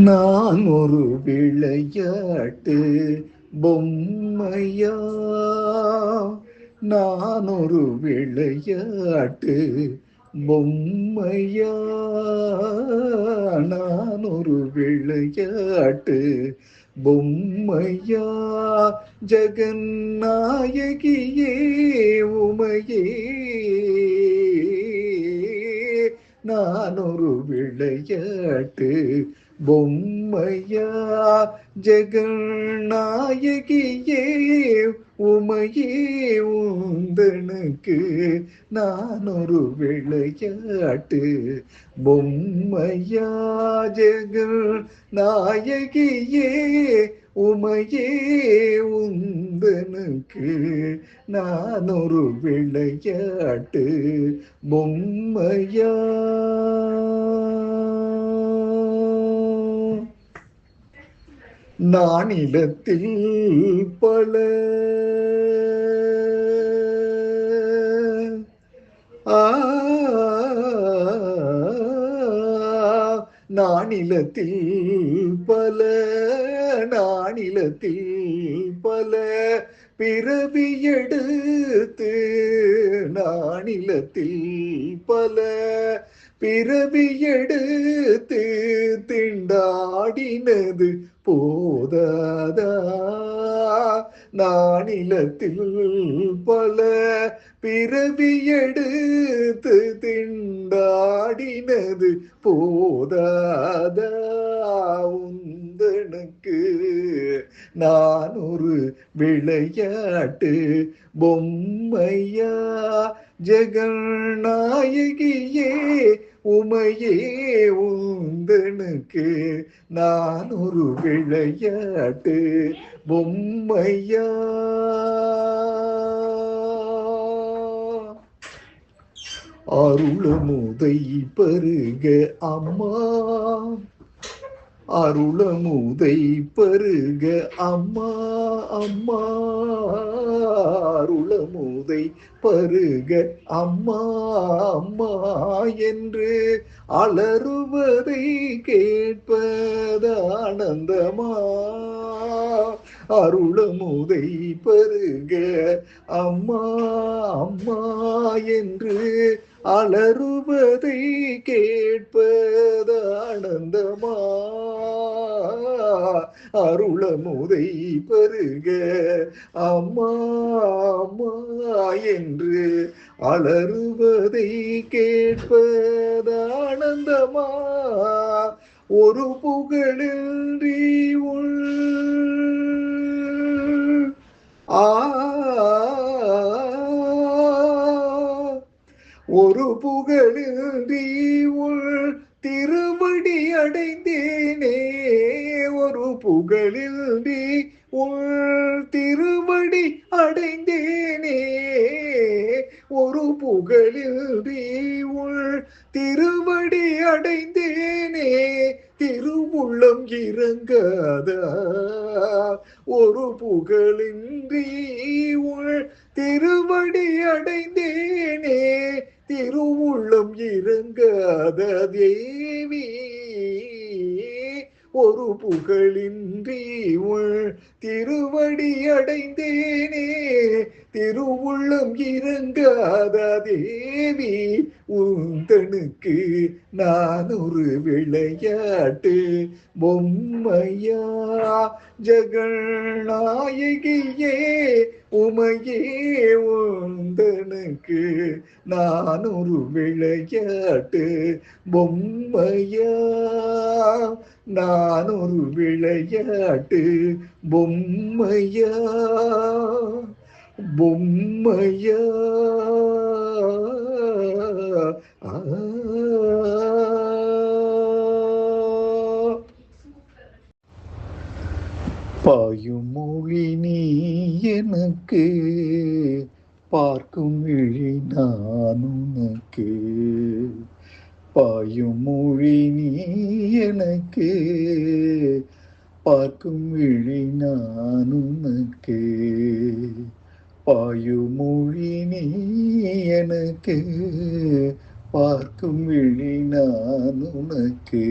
நான் ஒரு விளையாட்டு பொம்மையா, நான் ஒரு விளையாட்டு பொம்மையா, நான் ஒரு விளையாட்டு பொம்மையா, ஜெகநாயகியே உமையே, நான் ஒரு விளையாட்டு பொம்மையா, ஜெகநாயகியே உமையே, உந்தனுக்கு நான் ஒரு விளையாட்டு பொம்மையா, ஜெகநாயகியே உமையே, உந்தனுக்கு நான் ஒரு விளையாட்டு பொம்மையா. நானிலத்தில் பல நானிலத்தில் பல, நானிலத்தில் பல பிறவி எடுத்து, நானிலத்தில் பல பிறவி எடுத்து திண்டாடினது போதாதா, நானிலத்தில் பல பிறவி எடுத்து திண்டாடினது போதாதா, உந்தனுக்கு நான் ஒரு விளையாட்டு பொம்மையா, ஜெகநாயகியே உமையே, உந்தனுக்கு நான் ஒரு விளையாட்டு பொம்மையா. அருளமுதை பருக அம்மா, அருளமுதை பருக அம்மா, அம்மா, அருளமுதை பருக அம்மா, அம்மா என்று அலறுவதை கேட்பது ஆனந்தமா, அருளமுதை பருக அம்மா, அம்மா என்று அலறுவதை கேட்பது ஆனந்தமா, அருளமுதை பருக அம்மா, அம்மா என்று அலறுவதை கேட்பது ஆனந்தமா, ஒரு புகழின்றி உள் ஒரு புகழின்றி உள் திருவடி அடைந்தேனே, ஒரு புகழின்றி உள் திருவடி அடைந்தேனே, ஒரு புகழின்றி உள் திருவடி அடைந்தேனே, திருவுள்ளம் இறங்காதா, ஒரு புகழின்றி உள் திருவடி அடைந்தேனே, திருவுள்ளம் இறங்காத தேவி, ஒரு புகழின்றி உள் திருவடி அடைந்தேனே, திருவுள்ளம் இறங்காத தேவி, உந்தனுக்கு நான் ஒரு விளையாட்டு பொம்மையா, ஜெகநாயகியே உமையே, உந்தனுக்கு நான் ஒரு விளையாட்டு பொம்மையா, நான் ஒரு விளையாட்டு பொம்மையா, பொம்மையா. பாயும் மொழி நீ எனக்கு, பார்க்கும் விழி நான் உனக்கு, பாயும் மொழி நீ எனக்கு, பார்க்கும் விழி நான் உனக்கு, பாயும் மொழி நீ எனக்கு, பார்க்கும் விழி நான் உனக்கு,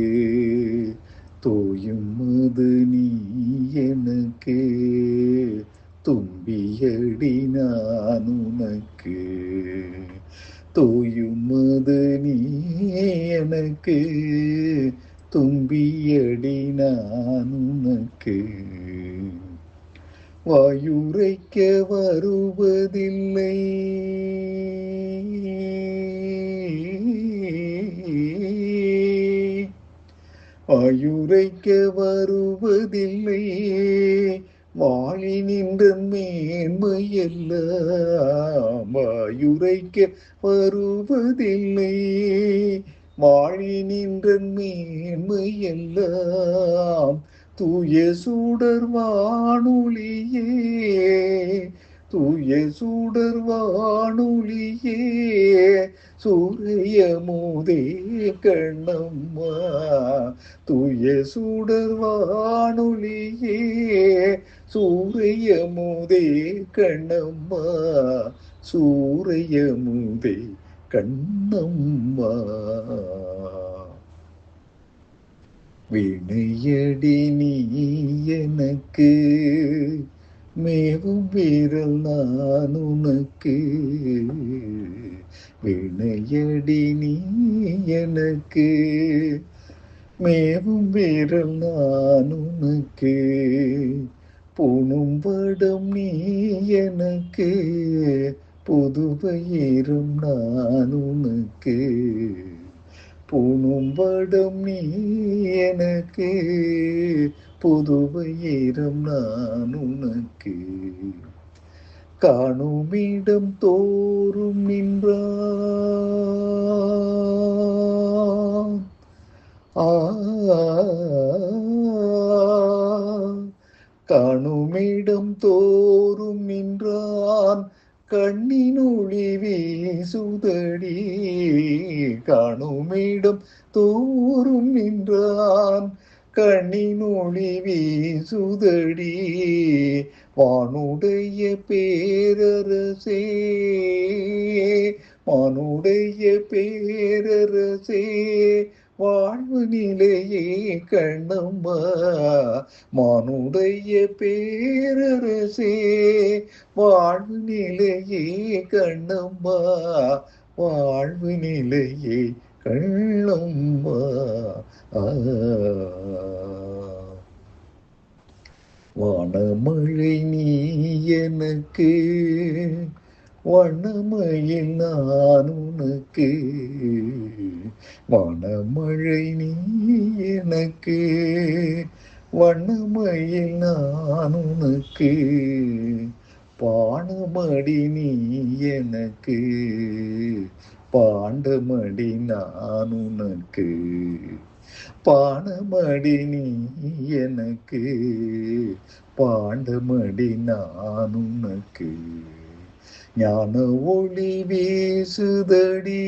தும்பியடி நான் உனக்கு. வாயுரைக்க வருவதில்லை, வாயுரைக்க வருவதில்லை, வாழி நின்ற மேன்மையெல்லாம். வாயுரைக்க வருவதில்லை, வாழி நின்ற மேன்மையெல்லாம். தூய சுடர் வானொலியே, தூய சுடர் வானொலியே, சூரியமுதே கண்ணம்மா. தூய சுடர் வானொலியே, சூரியமுதே கண்ணம்மா, சூரியமுதே கண்ணம்மா. வினையடி நீ எனக்கு, மேவும் வீரல் நான் உனக்கு. வினையடி நீ எனக்கு, மேவும் வீரல் நான் உனக்கு. பூணும் படம் நீ எனக்கு, புதுவயிரும் நான் உனக்கு. பூணும் படம் நீ எனக்கு, புதுவயிரம் நான் உனக்கு. காணுமிடம் தோறும் நின்றான், காணுமிடம் தோறும் நின்றான், கண்ணினொளி வீசுதடி. காணுமிடம் தோறும் நின்றான், கண்ணினொளி வீசுதடி. வானுடைய பேரரசே, வானுடைய பேரரசே, வாழ்வு நிலையே கண்ணம்மா. மானுடைய பேரரசே, வாழ்வு நிலையே கண்ணம்மா, வாழ்வு நிலையே கண்ணம்மா. வானமழை நீ எனக்கு, வண்ணமயில் நான் உனக்கு. வானமழை நீ எனக்கு, வண்ணமயில் நான் உனக்கு. பானமடி நீ எனக்கு, பாண்டமடி நான் உனக்கு. பானமடி நீ எனக்கு, பாண்டமடி நான் உனக்கு. ஞான ஒளி வீசுதடி,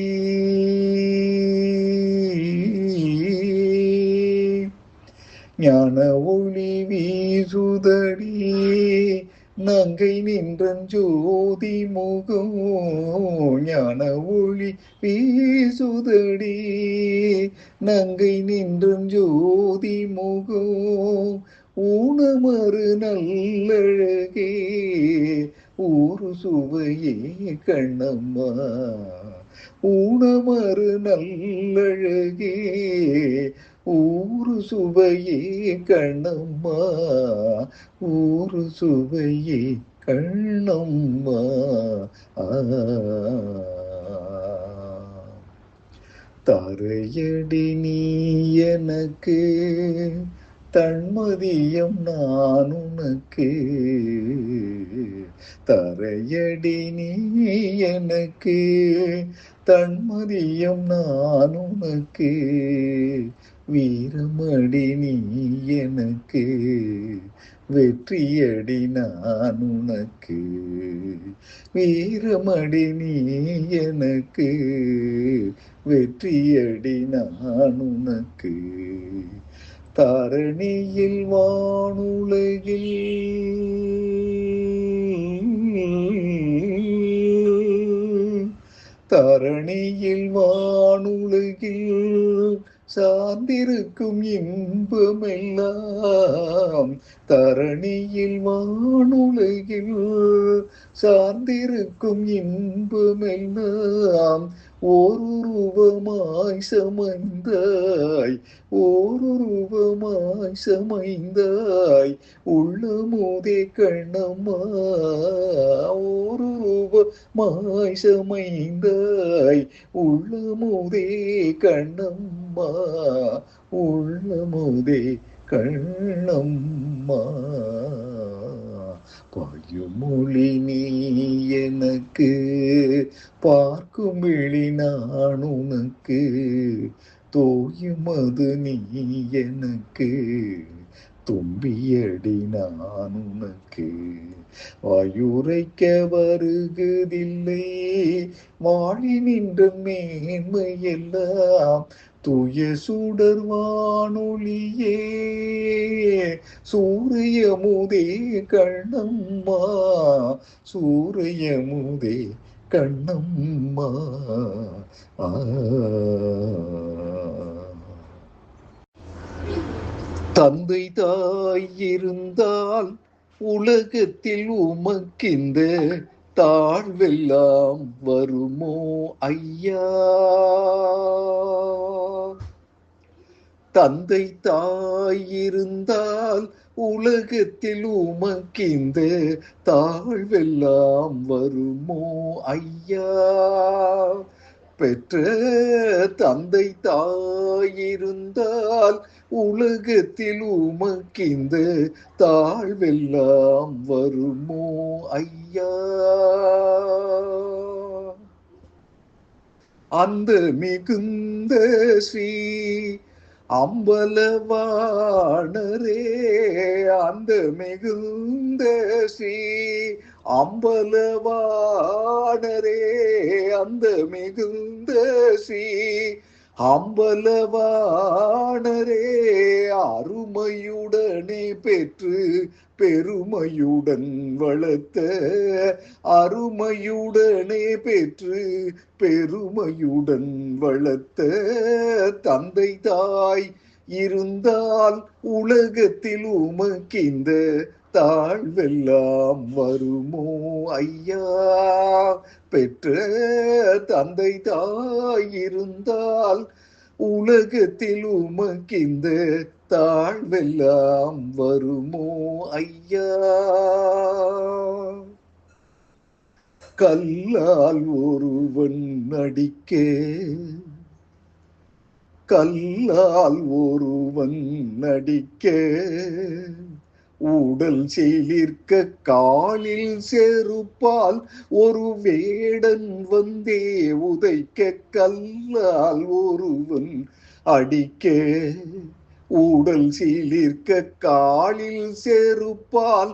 ஞான ஒளி வீசுதடி. நங்கை நின்றன் ஜோதி முகம், ஞான ஒளி வீசுதடி. நங்கை நின்றன் ஜோதி முகம், ஊனமறு நல்லழகே, ஊரு சுவையே கண்ணம்மா. ஊனமறு நல்லழகே, ஊரு சுவையே கண்ணம்மா, ஊரு சுவையே கண்ணம்மா. தரையடி நீ எனக்கு, தன்மதியம் நான் உனக்கு. தரையடி நீ எனக்கு, தன்மதியம் நான் உனக்கு. வீரமடி நீ எனக்கு, வெற்றியடி நான் உனக்கு. வீரமடி நீ எனக்கு, வெற்றியடி நான் உனக்கு. தரணியில் வானுலகில், தரணியில் வானுலகில் சார்ந்திருக்கும் இன்பமெல்லாம். தரணியில் வானுலகில் சார்ந்திருக்கும் இன்பமெல்லாம், ஓருருவமாய் சமைந்தாய், ஓருருவமாய் சமைந்தாய், உள்ளமுதே கண்ணம்மா. ஓருருவமாய் சமைந்தாய், உள்ளமுதே கண்ணம்மா, உள்ளமுதே கண்ணம்மா. பாயுமொழி நீ எனக்கு, பார்க்கும் விழி நான் உனக்கு, தோயுமது நீ எனக்கு, தும்பியடி நான் உனக்கு. வாயுரைக்க வருகுதில்லை வாழி நின்ற மேன்மையெல்லாம், தூய சுடர் வானொலியே, சூரியமுதே கண்ணம்மா, சூரியமுதே கண்ணம்மா. தந்தை தாய் இருந்தால் உலகத்தில் உமக்கிந்த தாழ்வெல்லாம் வருமோ ஐயா? தந்தை தாய் இருந்தால் உலகத்தில் உமக்கிந்த தாழ்வெல்லாம் வருமோ ஐயா? பெற்ற தந்தை தாய் இருந்தால் உலகத்தில் உமக்கிந்த தாழ்வெல்லாம் வருமோ ஐயா? அந்த மிகுந்த ஸ்ரீ அம்பலவாணரே, அந்த மிகுந்த ஸ்ரீ அம்பலவாணரே, அந்த மிகுந்த ஸ்ரீ அம்பலவாணரே, அருமையுடனே பெற்று பெருமையுடன் வளர்த்த, அருமையுடனே பெற்று பெருமையுடன் வளர்த்த தந்தை தாய் இருந்தால் உலகத்தில் உமக்கிந்த தாழ்வெல்லாம் வருமோ ஐயா? பெற்ற தந்தை தாய் இருந்தால் உலகத்தில் உமக்கிந்த தாழ்வெல்லாம் வருமோ ஐயா? கல்லால் ஒருவன் அடிக்க, கல்லால் ஒருவன் அடிக்க, உடல் சீலிர்க்க காலில் செருப்பால் ஒரு வேடன் வந்தே உதைக்க, கல்லால் ஒருவன் அடிக்க, உடல் சீலிர்க்க காலில் செருப்பால்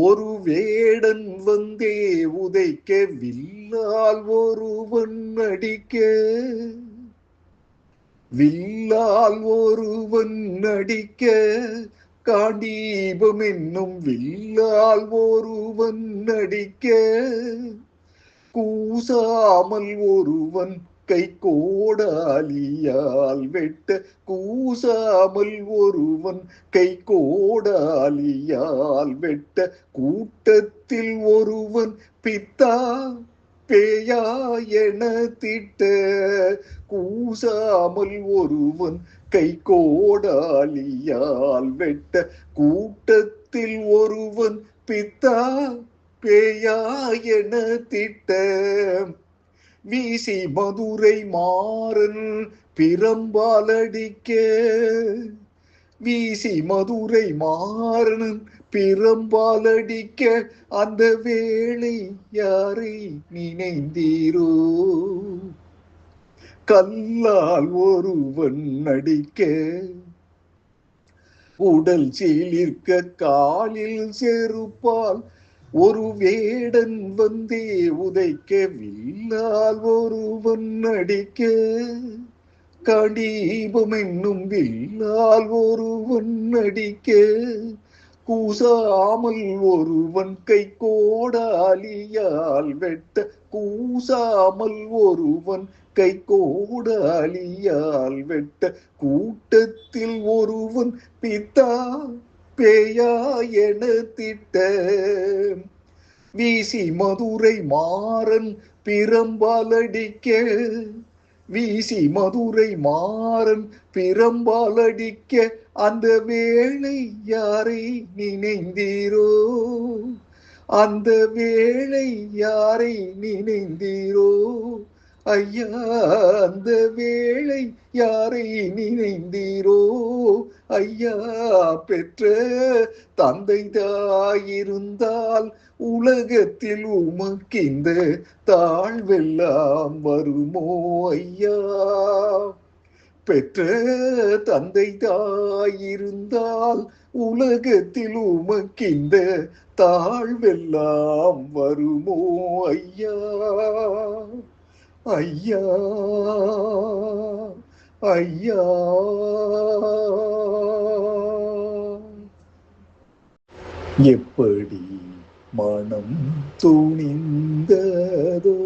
ஒரு வேடன் வந்தே உதைக்க, வில்லால் ஒருவன் அடிக்க, வில்லால் ஒருவன் அடிக்க, காண்டீபம் என்னும் வில்லால் ஒருவன் அடிக்க, கூசாமல் ஒருவன் கை கோடாலியால் வெட்ட, கூசாமல் ஒருவன் கை கோடாலியால் வெட்ட, கூட்டத்தில் ஒருவன் பித்தா பேயா என திட்ட, கூசாமல் ஒருவன் கை கோடாலியால் வெட்ட, கூட்டத்தில் ஒருவன் பித்தா பேயா என திட்ட, வீசி மதுரை மாறன் பிரம்பால் அடிக்க, வீசி மதுரை மாறன் பிரம்பால் அடிக்க, அந்த வேளை யாரை நினைந்தீரோ? கல்லால் ஒருவன் அடிக்க, உடல் சீலிர்க்க காலில் செருப்பால் ஒரு வேடன் வந்தே உதைக்க, வில்லால் ஒருவன் அடிக்க, கடீபம் என்னும் வில்லால் ஒருவன் அடிக்க, கூசாமல் ஒருவன் கை கோடாலியால் வெட்ட, கூசாமல் ஒருவன் கை கோடாலியால் வெட்ட, கூட்டத்தில் ஒருவன் பித்தா பேயா என திட்ட, வீசி மதுரை மாறன் பிரம்பால் அடிக்க, வீசி மதுரை மாறன் பிரம்பால் அடிக்க அந்த வேளை யாரை நினைந்தீரோ? அந்த வேளை யாரை நினைந்தீரோ? ஐயா, அந்த வேளை யாரை நினைந்தீரோ? ஐயா, பெற்ற தந்தை தாயிருந்தால் உலகத்தில் உமக்கிந்த தாழ்வெல்லாம் வருமோ? ஐயா, பெற்ற தந்தை தாயிருந்தால் உலகத்தில் உமக்கிந்த தாழ்வெல்லாம் வருமோ? ஐயா, ஐயா, ஐயா. எப்படி மனம் துணிந்ததோ,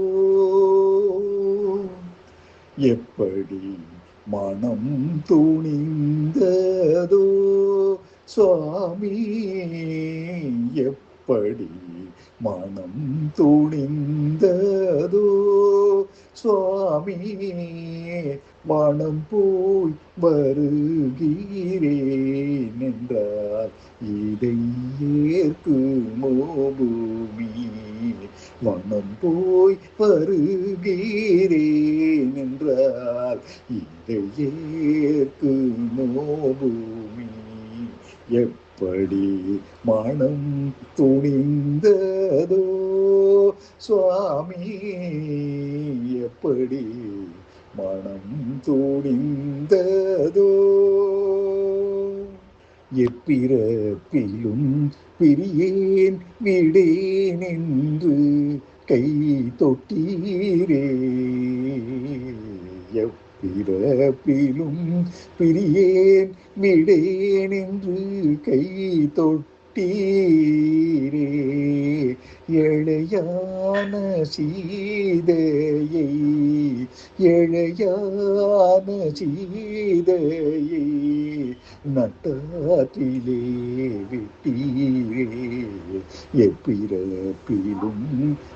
எப்படி மனம் துணிந்ததோ சுவாமி, எப்படி மனம் துணிந்ததோ சுவாமி, மனம் போய் வருகிறேன் என்றார் இதை ஏற்குமோ பூமி? மனம் போய் வருகிறேன் என்றால் இதை ஏற்குமோ பூமி? எப்படி மனம் துணிந்ததோ சுவாமி, எப்படி மனம் துணிந்ததோ? எப்பிறப்பிலும் பிரியேன் விடேன் என்று கை தொட்டீரே, எப்பிறப்பிலும் பிரியேன் விடேன் என்று கை தொட்டீரே, எழையான சீதையை, எழையான சீதையை நட்டாற்றிலே விட்டீரே, எப்பிறப்பிலும்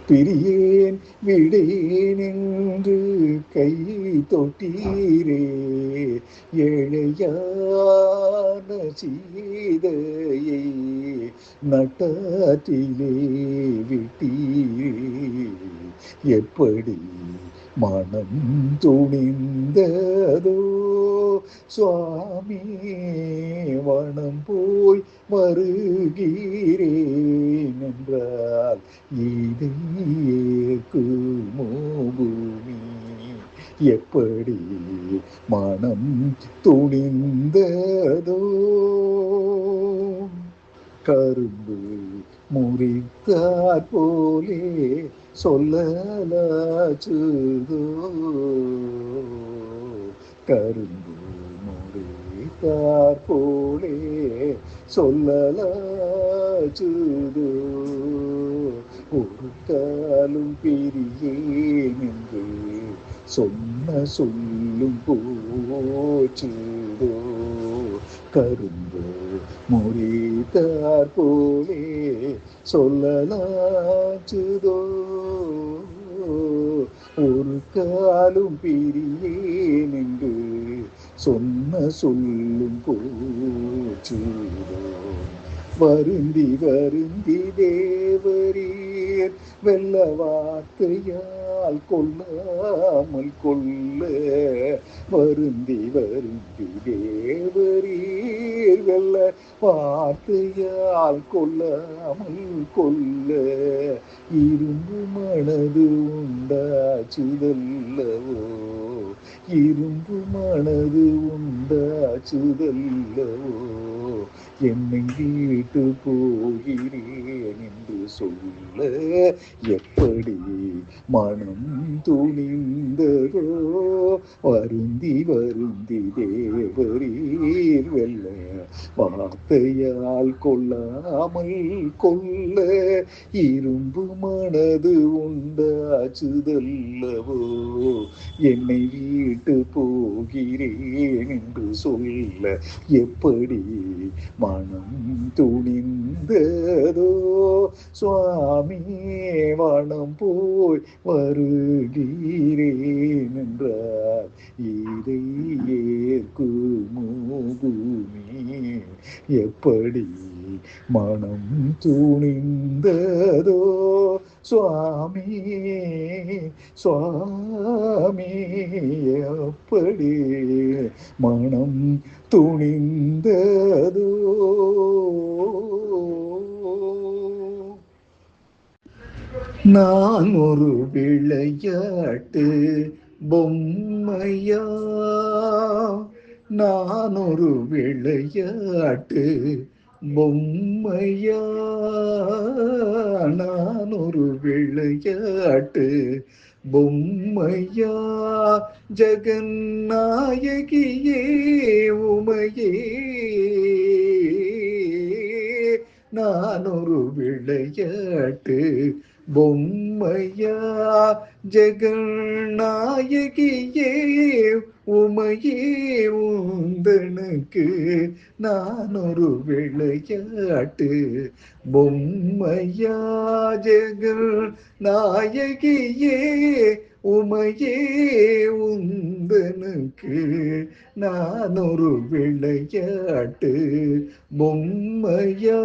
பிரியேன் விடேன் என்று கை தொட்டீரே, எழையான சீதையை நட்டாற்றிலே விட்டீரே, எப்படி மனம் துணிந்ததோ சுவாமி, மனம் போய் வருகிறேன் என்றால் இதை ஏற்குமோ பூமி? எப்படி மனம் துணிந்ததோ? கரும்பு முறித்தாற் போலே சொல்லலாச்சுதோ, கரும்பு முறித்தாற் போலே சொல்லலாச்சுதோ, ஒரு காலும் பிரியேன் என்று சொன்ன சொல்லும் போச்சுதோ, கரும்பு முறித்தாற் போலே சொல்லலாச்சுதோ, ஒரு காலும் பிரியேன் என்று சொன்ன சொல்லும் போச்சுதோ, வருந்தி வருந்தி தேவரீர் வெல்ல வார்த்தையால் கொல்லாமல் கொல்ல, வருந்தி வருந்தி தேவரீர் வெல்ல வார்த்தையால் கொல்லாமல் கொல்ல, இரும்பு மனது உண்டாச்சுதல்லவோ, இரும்பு மனது உண்டாச்சுதல்லவோ, என்னை வீட்டு போகிறேன் என்று சொல்ல எப்படி மனம் துணிந்ததோ? வருந்தி வருந்தி தேவரீர் வெல்ல வார்த்தையால் கொள்ளாமல் கொல்ல, இரும்பு மனது உண்டாச்சுதல்லவோ, என்னை வீட்டு போகிறேன் என்று சொல்ல எப்படி மனம் துணிந்ததோ சுவாமி வனம் போய் வருகிறேன் என்றார். இதை ஏற்குமோ பூமி எப்படி மனம் துணிந்ததோ சுவாமி சுவாமி எப்படி மனம் துணிந்ததோ. நான் ஒரு விளையாட்டு பொம்மையா, நான் ஒரு விளையாட்டு பொம்மையா, நான் ஒரு விளையாட்டு பொம்மையா, ஜெகநாயகியே உமையே நான் ஒரு விளையாட்டு பொம்மையா, ஜெகநாயகியே உமையே உந்தனுக்கு நான் ஒரு விளையாட்டு பொம்மையா, ஜெகநாயகியே உமையே உந்தனுக்கு நான் ஒரு விளையாட்டு பொம்மையா.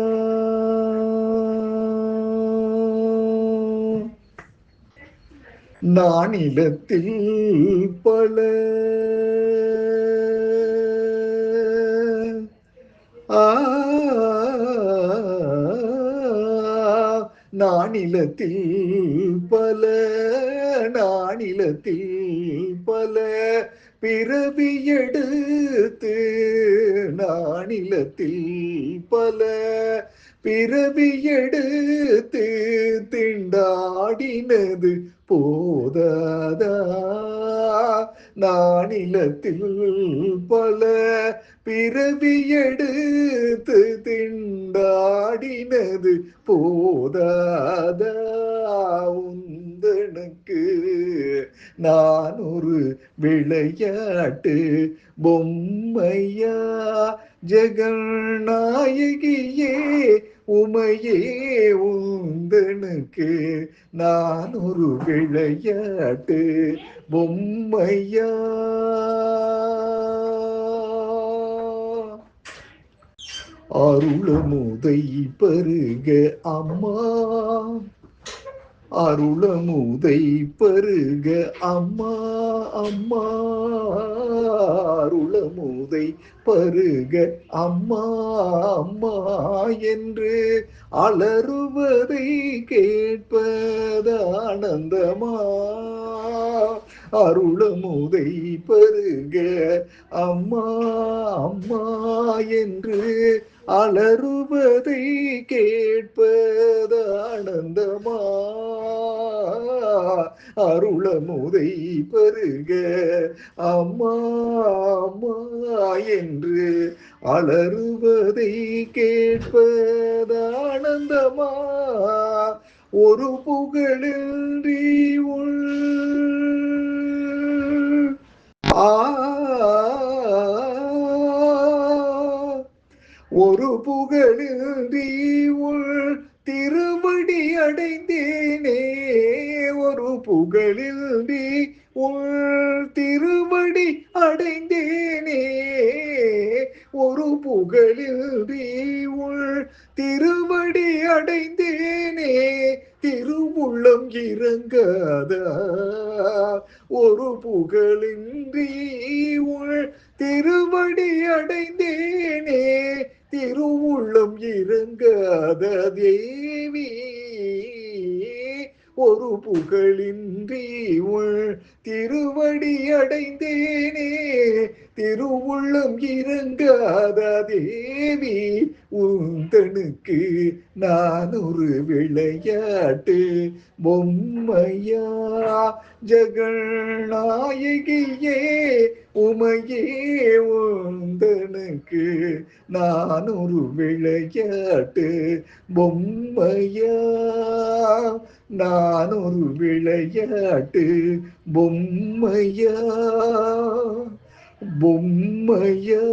நானிலத்தில் பல நானிலத்தில் பல நானிலத்தில் பல பிறவி எடுத்து நானிலத்தில் பல பிறவி எடுத்து திண்டாடினது போதாதா, நானிலத்தில் பல பிறவி எடுத்து திண்டாடினது போதாதா, உந்தனுக்கு நான் ஒரு விளையாட்டு பொம்மையா, ஜெகநாயகியே உமையே உந்தனுக்கு நான் ஒரு விளையாட்டு பொம்மையா. அருளமுதை பருக அம்மா, அருளமுதை பருக அம்மா அம்மா, அருளமுதை பருக அம்மா அம்மா என்று அலறுவதை கேட்பது ஆனந்தமா, அருளமுதை பருக அம்மா அம்மா என்று அலறுவதை கேட்பது ஆனந்தமா, அருளமுதை பருக அம்மா அம்மா என்று அலறுவதை கேட்பது ஆனந்தமா, ஒரு புகழின்றி உள் ஒரு புகழின்றி உள் திருவடி அடைந்தேனே, ஒரு புகழின்றி உள் திருவடி அடைந்தேனே, ஒரு புகழின்றி உள் திருவடி அடைந்தேனே, திருவுள்ளம் இறங்காதா, ஒரு புகழின்றி உள் திருவடி அடைந்தேனே, திருவுள்ளம் இறங்காத தேவி, ஒரு புகழின்றி உள் திருவடி அடைந்தேனே, திருவுள்ளம் இறங்காத தேவி, உந்தனுக்கு நான் ஒரு விளையாட்டு பொம்மையா, ஜெகநாயகியே உமையே உந்தனுக்கு நான் ஒரு விளையாட்டு பொம்மையா, நான் ஒரு விளையாட்டு பொம்மையா பொம்மையா.